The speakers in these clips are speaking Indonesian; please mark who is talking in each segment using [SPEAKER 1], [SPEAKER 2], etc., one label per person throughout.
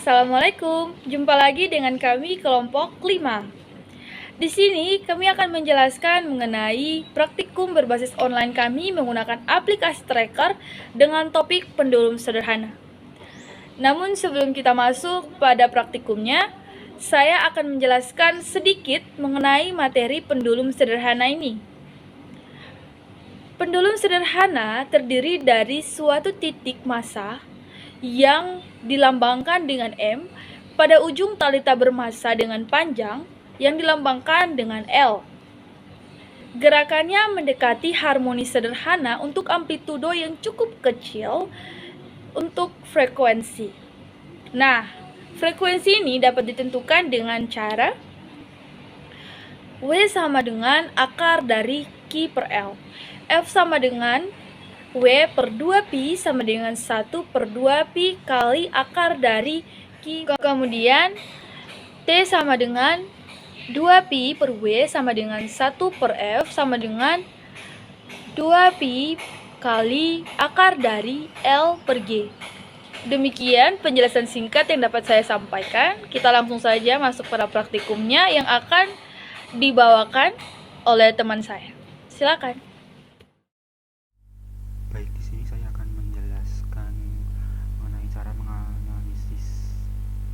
[SPEAKER 1] Assalamualaikum, jumpa lagi dengan kami kelompok 5. Di sini kami akan menjelaskan mengenai praktikum berbasis online kami menggunakan aplikasi tracker dengan topik pendulum sederhana. Namun sebelum kita masuk pada praktikumnya, saya akan menjelaskan sedikit mengenai materi pendulum sederhana ini. Pendulum sederhana terdiri dari suatu titik massa yang dilambangkan dengan M pada ujung tali tak bermassa dengan panjang yang dilambangkan dengan L. Gerakannya mendekati harmoni sederhana untuk amplitudo yang cukup kecil untuk frekuensi. Nah, frekuensi ini dapat ditentukan dengan cara W sama dengan akar dari Q per L. F sama dengan W per 2pi sama dengan 1/2pi kali akar dari Q. Kemudian T sama dengan 2pi per W sama dengan 1/F sama dengan 2pi kali akar dari L per G. Demikian penjelasan singkat yang dapat saya sampaikan. Kita langsung saja masuk pada praktikumnya yang akan dibawakan oleh teman saya. Silakan.
[SPEAKER 2] Baik, di sini saya akan menjelaskan mengenai cara menganalisis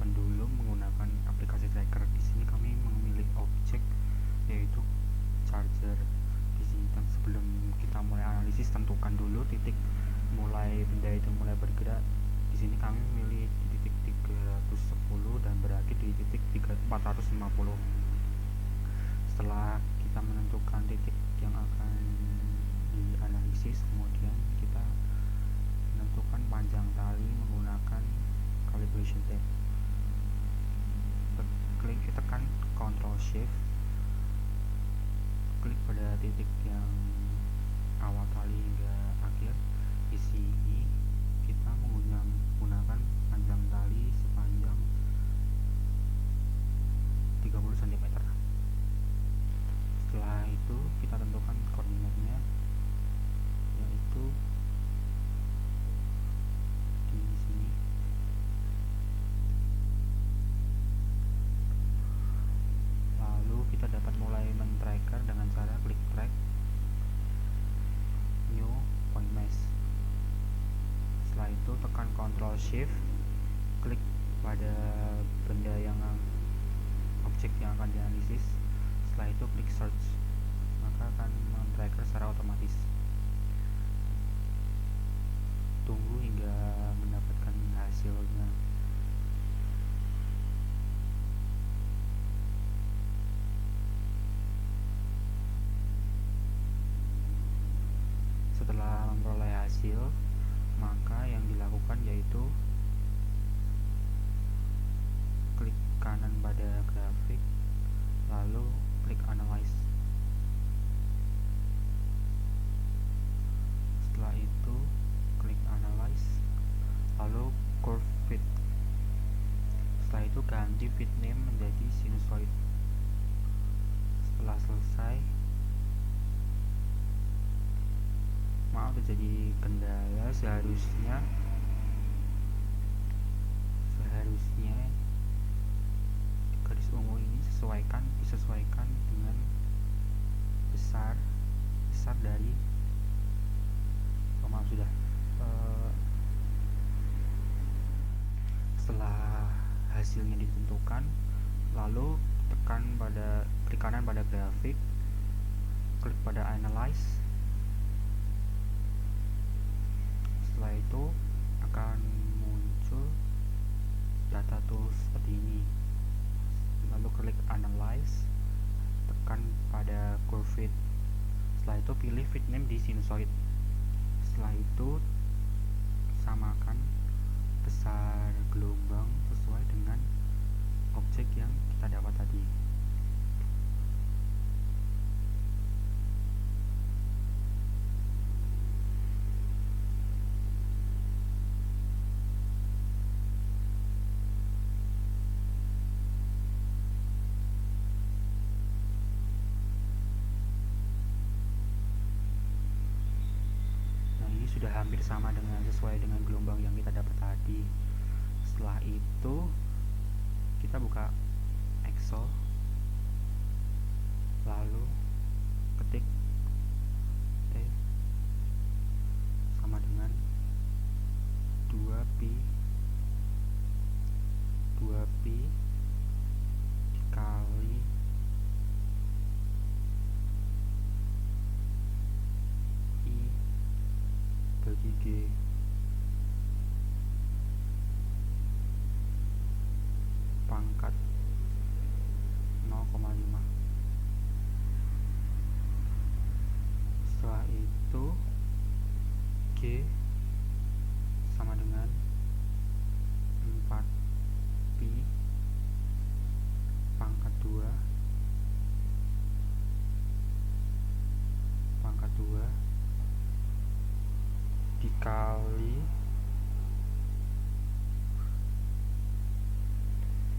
[SPEAKER 2] pendulum menggunakan aplikasi tracker. Di sini kami memilih objek yaitu charger. Di sini sebelum kita mulai analisis, tentukan dulu titik mulai benda itu mulai bergerak. Di sini kami memilih di titik 310 dan berakhir di titik 450. Setelah kita menentukan titik yang akan dianalisis, kemudian kita menentukan panjang tali menggunakan calibration tape. Tekan Ctrl Shift, klik pada titik yang awal tali hingga akhir. Di sini kita menggunakan panjang tali sepanjang 30 cm. Setelah itu kita tentukan koordinatnya, yaitu di sini. Lalu kita dapat mulai men-tracker dengan cara klik track, new point mesh. Setelah itu tekan Ctrl Shift, klik pada benda yang objek yang akan dianalisis. Setelah itu klik search, maka akan men-tracker secara otomatis. Tunggu hingga mendapatkan hasilnya. Setelah memperoleh hasil, maka yang dilakukan yaitu klik kanan pada grafik, lalu klik analyze. Setelah itu klik analyze, lalu curve fit. Setelah itu ganti fit name menjadi sinusoid. Setelah selesai, maaf terjadi kendala, seharusnya garis ungu ini disesuaikan dengan besar dari setelah hasilnya ditentukan, lalu klik kanan pada grafik, klik pada analyze. Setelah itu akan muncul data tools seperti ini. Lalu klik analyze, tekan pada curve fit. Setelah itu pilih fit name di sinusoid. Setelah itu samakan besar gelombang sesuai dengan objek yang kita dapat tadi. Sudah hampir sama sesuai dengan gelombang yang kita dapat tadi. Setelah itu kita buka Excel, lalu ketik T sama dengan 2pi dikali I bagi G pangkat 0,5. Setelah itu G sama dengan 4pi pangkat 2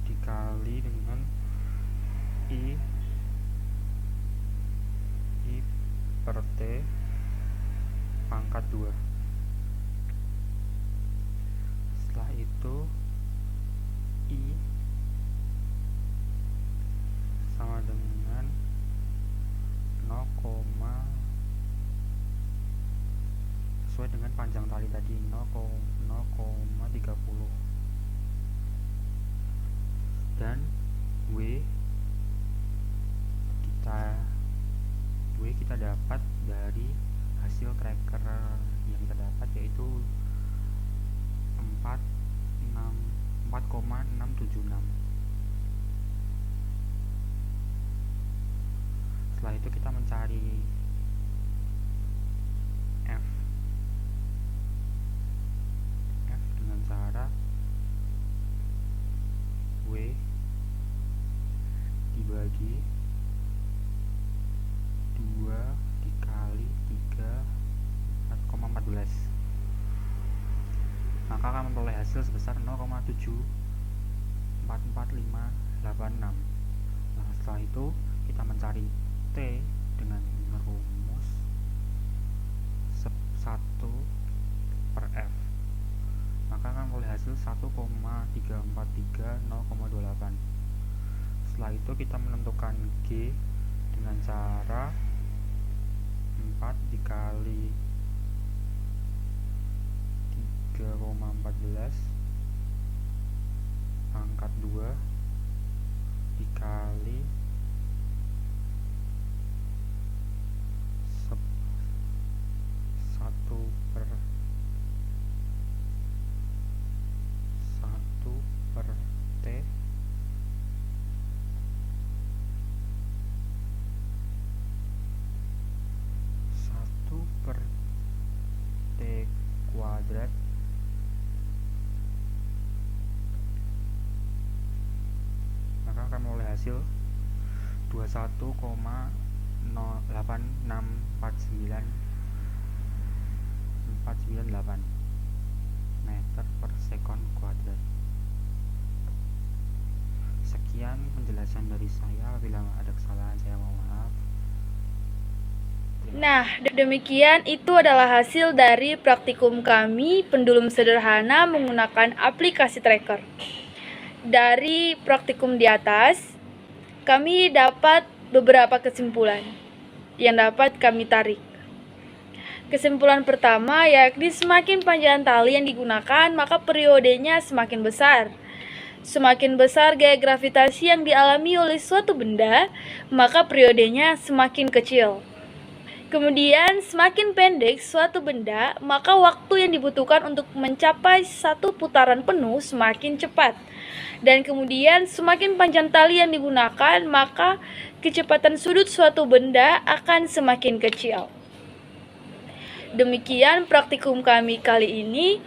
[SPEAKER 2] dikali dengan I per T pangkat 2. Setelah itu I sama dengan 0, sesuai dengan panjang tali tadi 0,30, dan W kita dapat dari hasil tracker yang kita dapat, yaitu 4,676. Setelah itu kita mencari F dengan cara W dibagi 2 dikali 3 4,14, maka akan memperoleh hasil sebesar 0,74456. Nah, setelah itu kita mencari T dengan merumus 1 per F, maka akan memperoleh hasil 1,343 0,28. Setelah itu kita menentukan G dengan cara 4 dikali 3,14 pangkat 2 dikali 1 per T kuadrat maka akan memperoleh hasil 21,86498 meter per sekon kuadrat. Sekian penjelasan dari saya, apabila ada kesalahan saya mohon maaf.
[SPEAKER 1] Nah, demikian itu adalah hasil dari praktikum kami pendulum sederhana menggunakan aplikasi tracker. Dari praktikum di atas, kami dapat beberapa kesimpulan yang dapat kami tarik. Kesimpulan pertama yakni semakin panjang tali yang digunakan, maka periodenya semakin besar. Semakin besar gaya gravitasi yang dialami oleh suatu benda, maka periodenya semakin kecil. Kemudian, semakin pendek suatu benda, maka waktu yang dibutuhkan untuk mencapai satu putaran penuh semakin cepat. Dan kemudian, semakin panjang tali yang digunakan, maka kecepatan sudut suatu benda akan semakin kecil. Demikian praktikum kami kali ini.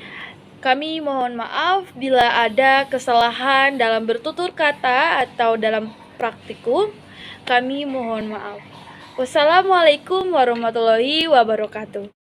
[SPEAKER 1] Kami mohon maaf bila ada kesalahan dalam bertutur kata atau dalam praktikum. Kami mohon maaf. Wassalamualaikum warahmatullahi wabarakatuh.